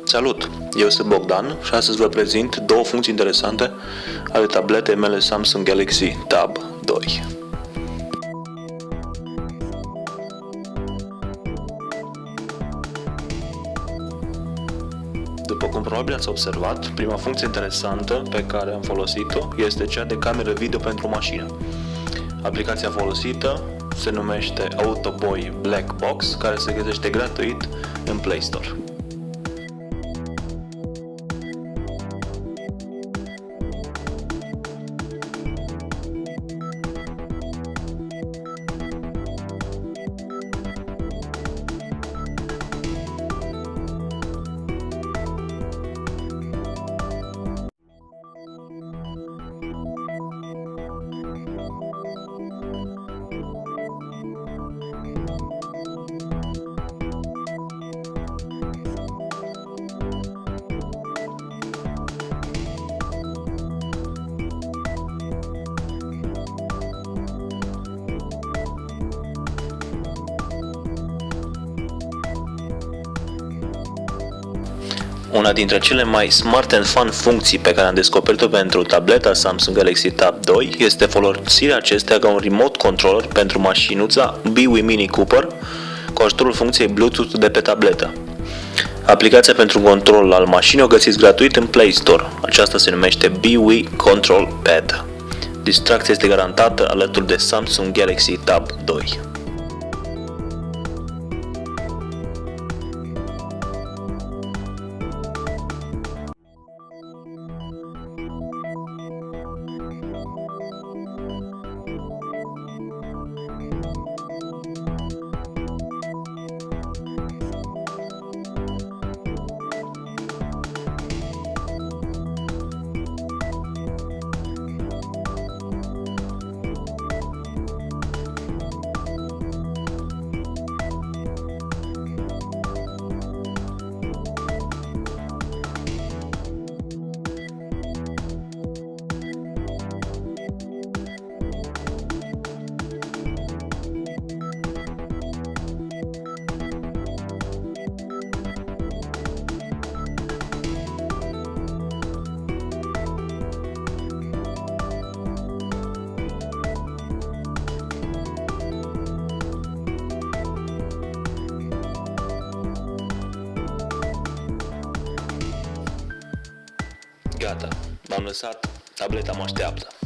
Salut! Eu sunt Bogdan și astăzi vă prezint două funcții interesante ale tabletei mele Samsung Galaxy Tab 2. După cum probabil ați observat, prima funcție interesantă pe care am folosit-o este cea de cameră video pentru mașină. Aplicația folosită se numește Autoboy Black Box, care se găsește gratuit în Play Store. Una dintre cele mai smart and fun funcții pe care am descoperit-o pentru tableta Samsung Galaxy Tab 2 este folosirea acesteia ca un remote controller pentru mașinuța BWI Mini Cooper cu ajutorul funcției Bluetooth de pe tabletă. Aplicația pentru control al mașinii o găsiți gratuit în Play Store. Aceasta se numește BWI Control Pad. Distracția este garantată alături de Samsung Galaxy Tab 2. Gata, m-am lăsat, tableta mă așteaptă.